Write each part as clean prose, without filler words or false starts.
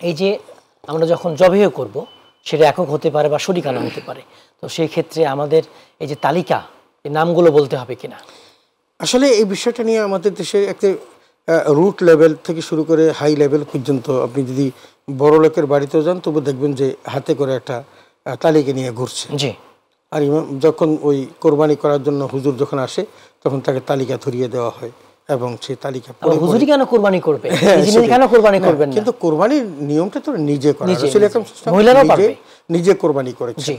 এই যে আমরা যখন জবেহ করব সেটা একক হতে পারে বা শরিকানা হতে পারে, তো সেই ক্ষেত্রে আমাদের এই যে তালিকা, এই নামগুলো বলতে হবে কিনা? আসলে এই বিষয়টা নিয়ে আমাদের দেশে একটা রুট লেভেল থেকে শুরু করে হাই লেভেল পর্যন্ত আপনি যদি বড় লোকের বাড়িতেও যান তবু দেখবেন যে হাতে করে একটা তালিকা নিয়ে ঘুরছে। জি। আর ইমাম যখন ওই কোরবানি করার জন্য হুজুর যখন আসে তখন তাকে তালিকা ধরিয়ে দেওয়া হয় এবং সেই তালিকা হুজুরই কেন কোরবানি করবে, কেন কোরবানি করবেন না? কিন্তু কোরবানির নিয়মটা তো নিজে করা, রাসূল আকরাম মহিলারাও পারবে, নিজে কোরবানি করেছেন।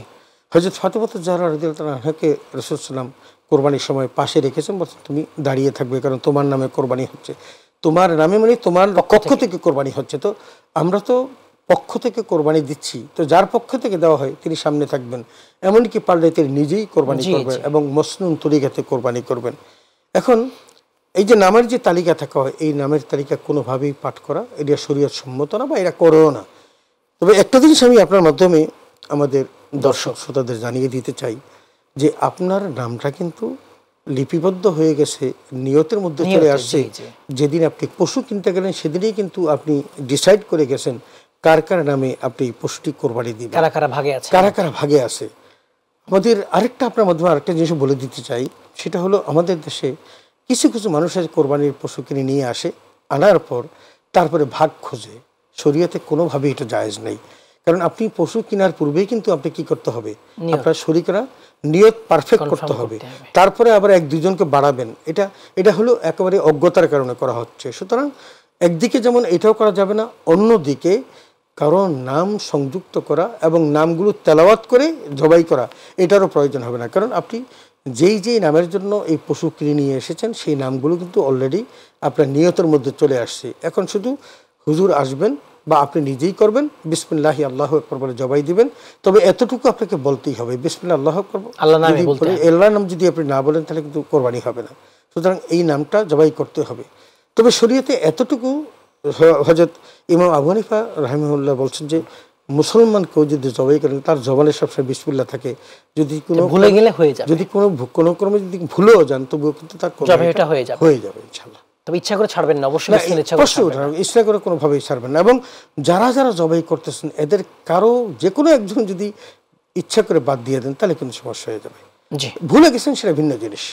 হযরত ফাতেমা যাহরা রাদিয়াল্লাহু আনহাকে রাসূল সাল্লাল্লাহু আলাইহি ওয়াসাল্লাম কোরবানির সময় পাশে রেখেছেন, বলছেন তুমি দাঁড়িয়ে থাকবে কারণ তোমার নামে কোরবানি হচ্ছে, তোমার নামে মানে তোমার পক্ষ থেকে কোরবানি হচ্ছে। তো আমরা তো পক্ষ থেকে কোরবানি দিচ্ছি, তো যার পক্ষ থেকে দেওয়া হয় তিনি সামনে থাকবেন, এমনকি পারলে তিনি নিজেই কোরবানি করবেন এবং মসনুন তরিকাতে কোরবানি করবেন। এখন এই যে নামের যে তালিকা থাকা হয়, এই নামের তালিকা কোনোভাবেই পাঠ করা এটা শরীয়ত সম্মত না বা এরা করেও না। তবে একটা জিনিস আমি আপনার মাধ্যমে আমাদের দর্শক শ্রোতাদের জানিয়ে দিতে চাই যে আপনার নামটা কিন্তু লিপিবদ্ধ হয়ে গেছে, নিয়তের মধ্যে চলে আসছে। যেদিন আপনি পশু কিনতে গেলেন সেদিনই কিন্তু আপনি ডিসাইড করে গেছেন কার কার নামে আপনি পশুটি কোরবানি দিবেন, কারা কারা ভাগে আছে। আমাদের আরেকটা আপনার মাধ্যমে আরেকটা জিনিস বলে দিতে চাই, সেটা হলো আমাদের দেশে কিছু কিছু মানুষের কোরবানির পশু কিনে নিয়ে আসে, আনার পর তারপরে ভাগ খোঁজে। শরীয়তে কোনোভাবেই এটা জায়েজ নেই, কারণ আপনি পশু কেনার পূর্বেই কিন্তু আপনি কি করতে হবে, আপনার শরীকরা নিয়ত পারফেক্ট করতে হবে, তারপরে আবার এক দুজনকে বাড়াবেন। এটা হলো একেবারে অজ্ঞতার কারণে করা হচ্ছে। সুতরাং একদিকে যেমন এটাও করা যাবে না, অন্যদিকে কারণ নাম সংযুক্ত করা এবং নামগুলো তেলাওয়াত করে জবাই করা এটারও প্রয়োজন হবে না, কারণ আপনি যেই নামের জন্য এই পশু কিনে নিয়ে এসেছেন সেই নামগুলো কিন্তু অলরেডি আপনার নিয়তের মধ্যে চলে আসছে। এখন শুধু হুজুর আসবেন বা আপনি নিজেই করবেন, বিসমিল্লাহি আল্লাহু আকবার বলে জবাই দিবেন। তবে এতটুকু আপনাকে বলতেই হবে, বিসমিল্লাহ আল্লাহু আকবার, আল্লাহর নাম যদি আপনি না বলেন তাহলে কিন্তু কোরবানি হবে না। সুতরাং এই নামটা জবাই করতে হবে। তবে শরীয়তে এতটুকু হযরত ইমাম আবু হানিফা রাহিমাহুল্লাহ বলছেন যে মুসলমান কেউ যদি জবাই করেন তার জবানে সবসময় বিসমিল্লাহ থাকে, যদি কোনো ভুলে গেলে হয়ে যাবে, যদি কোনো ক্রমে যদি ভুলেও যান তবুও কিন্তু তার জবাইটা হয়ে যাবে ইনশাআল্লাহ। তবে ইচ্ছা করে ছাড়বেন না, অবশ্যই ইচ্ছা করে কোনোভাবেই ছাড়বেন না। এবং যারা যারা জবাই করতেছেন এদের কারো যে কোনো একজন যদি ইচ্ছা করে বাদ দিয়ে দেন তাহলে কিন্তু সমস্যা হয়ে যাবে। ভুলে গেছেন সেটা ভিন্ন জিনিস।